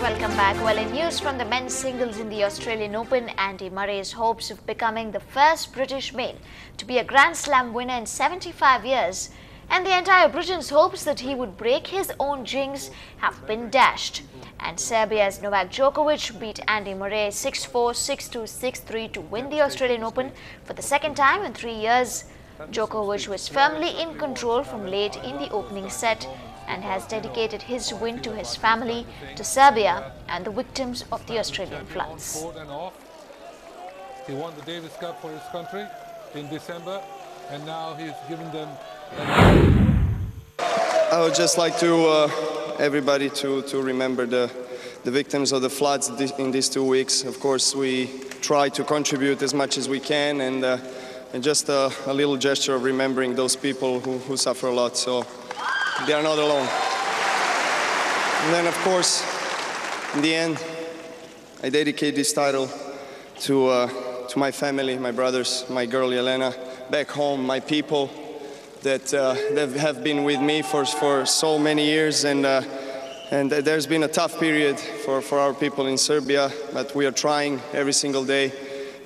welcome back. Well, in news from the men's singles in the Australian Open, Andy Murray's hopes of becoming the first British male to be a Grand Slam winner in 75 years and the entire Britain's hopes that he would break his own jinx have been dashed. And Serbia's Novak Djokovic beat Andy Murray 6-4, 6-2, 6-3 to win the Australian Open for the second time in 3 years. Djokovic was firmly in control from late in the opening set and has dedicated his win to his family, to Serbia and the victims of the Australian floods. He won the Davis Cup for his country in December, and now he's given them... I would just like to everybody to remember the victims of the floods in these 2 weeks. Of course, we try to contribute as much as we can, and just a little gesture of remembering those people who suffer a lot. So they are not alone. And then, of course, in the end, I dedicate this title to my family, my brothers, my girl Jelena, back home, my people that have been with me for so many years, and there's been a tough period for our people in Serbia, but we are trying every single day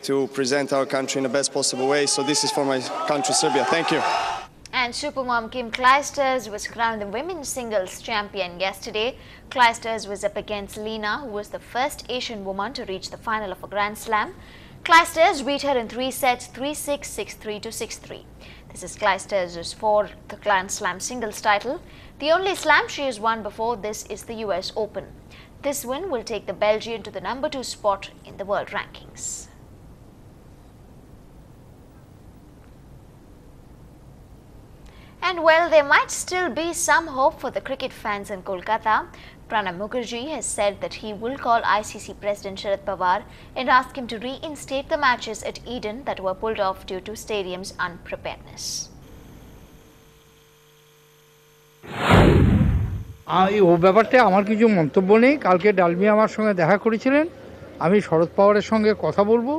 to present our country in the best possible way. So this is for my country, Serbia. Thank you. And Supermom Kim Clijsters was crowned the women's singles champion yesterday. Clijsters was up against Lena, who was the first Asian woman to reach the final of a Grand Slam. Clijsters beat her in 3 sets, 3-6, 6-3 to 6-3. This is Clijsters' fourth Grand Slam singles title. The only slam she has won before this is the US Open. This win will take the Belgian to the number 2 spot in the world rankings. And well, there might still be some hope for the cricket fans in Kolkata. Pranab Mukherjee has said that he will call ICC President Sharad Pawar and ask him to reinstate the matches at Eden that were pulled off due to stadium's unpreparedness. ও ব্যাপারটা আমার কিছু মন্তব্য নেই। কালকে ডালমিয়া আমার সঙ্গে দেখা করেছিলেন, আমি শরদ পাওয়ারের সঙ্গে কথা বলবো।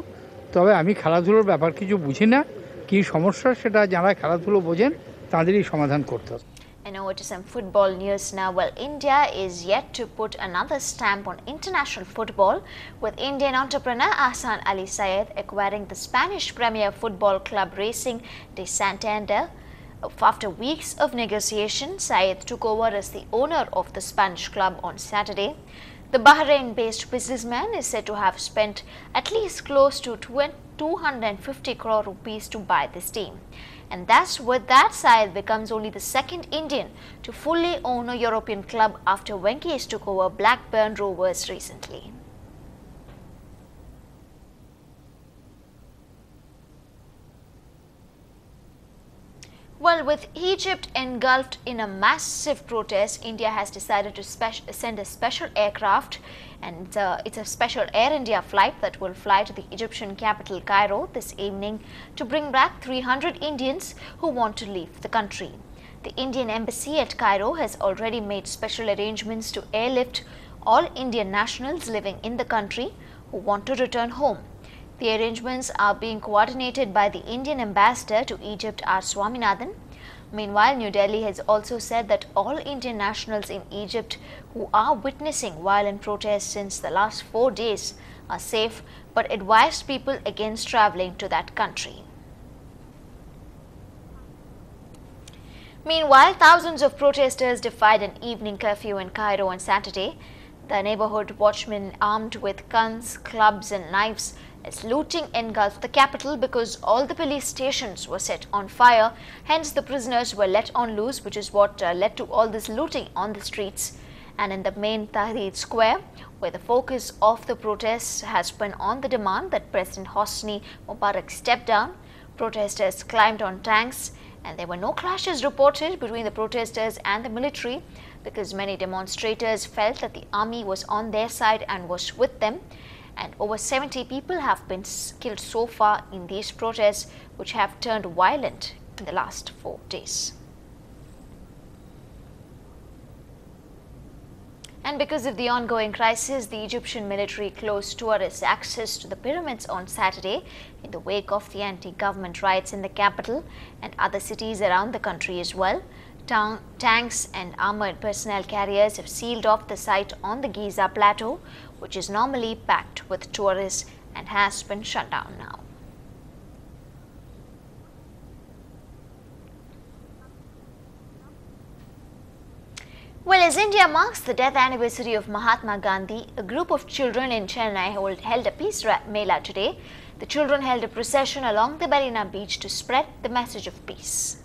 তবে আমি খেলাধুলোর ব্যাপার কিছু বুঝি না, কি সমস্যা সেটা যারা খেলাধুলো বোঝেন তাদেরই সমাধান করতে হবে। And over to some football news now. Well, India is yet to put another stamp on international football, with Indian entrepreneur Ahsan Ali Sayed acquiring the Spanish Premier Football club Racing de Santander. After weeks of negotiation, Sayed took over as the owner of the Spanish club on Saturday. The Bahrain-based businessman is said to have spent at least close to 250 crore rupees to buy this team. And thus, with that, Sayed becomes only the second Indian to fully own a European club after Venky's took over Blackburn Rovers recently. Well, with Egypt engulfed in a massive protest, India has decided to send a special aircraft, and it's a special Air India flight that will fly to the Egyptian capital Cairo this evening to bring back 300 Indians who want to leave the country. The Indian embassy at Cairo has already made special arrangements to airlift all Indian nationals living in the country who want to return home. The arrangements are being coordinated by the Indian ambassador to Egypt, R. Swaminathan. Meanwhile, New Delhi has also said that all Indian nationals in Egypt who are witnessing violent protests since the last 4 days are safe, but advised people against travelling to that country. Meanwhile, thousands of protesters defied an evening curfew in Cairo on Saturday. The neighborhood watchmen armed with guns, clubs and knives as looting engulfed the capital because all the police stations were set on fire. Hence, the prisoners were let on loose, which is what led to all this looting on the streets. And in the main Tahrir Square, where the focus of the protests has been on the demand that President Hosni Mubarak step down, protesters climbed on tanks, and there were no clashes reported between the protesters and the military because many demonstrators felt that the army was on their side and was with them. And over 70 people have been killed so far in these protests, which have turned violent in the last 4 days. And because of the ongoing crisis, the Egyptian military closed tourist access to the pyramids on Saturday in the wake of the anti-government riots in the capital and other cities around the country as well. Tanks and armored personnel carriers have sealed off the site on the Giza Plateau, which is normally packed with tourists and has been shut down now. Well, as India marks the death anniversary of Mahatma Gandhi, a group of children in Chennai held a peace mela today. The children held a procession along the Marina beach to spread the message of peace.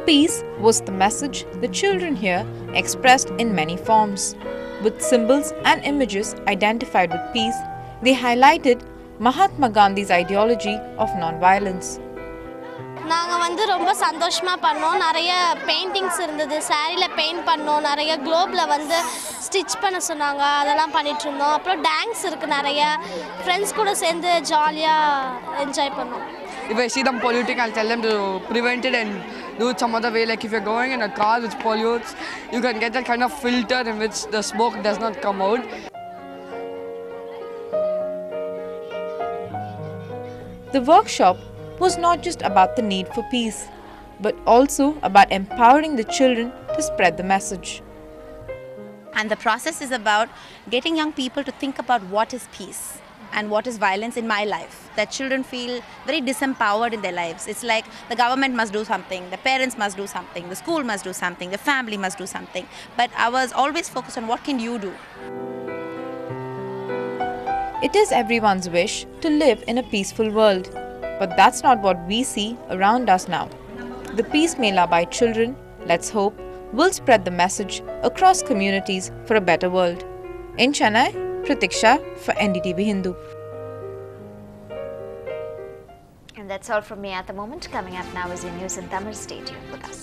Peace was the message the children here expressed in many forms. With symbols and images identified with peace, they highlighted Mahatma Gandhi's ideology of non-violence. நாங்கள் வந்து ரொம்ப சந்தோஷமாக பண்ணோம். நிறைய paintings இருந்தது, சாரியில் paint பண்ணோம், நிறைய குளோபில் வந்து ஸ்டிச் பண்ண சொன்னாங்க, அதெல்லாம் பண்ணிட்டு இருந்தோம். அப்புறம் டான்ஸ் இருக்குது, நிறைய ஃப்ரெண்ட்ஸ் கூட சேர்ந்து ஜாலியாக என்ஜாய் பண்ணோம். If I see them polluting, I'll tell them to prevent it and do it some other way. Like if you're going in a car which pollutes, you can get that kind of filter in which the smoke does not come out. The workshop was not just about the need for peace, but also about empowering the children to spread the message. And the process is about getting young people to think about what is peace and what is violence in my life. That children feel very disempowered in their lives. It's like the government must do something, the parents must do something, the school must do something, the family must do something. But I was always focused on what can you do. It is everyone's wish to live in a peaceful world, but that's not what we see around us now. The Peace Mela by children, let's hope, will spread the message across communities for a better world. In Chennai, Pratiksha for Ndtv-Hindu. And that's all from me at the moment. Coming up now is your news in Tamil. Stay tuned with us.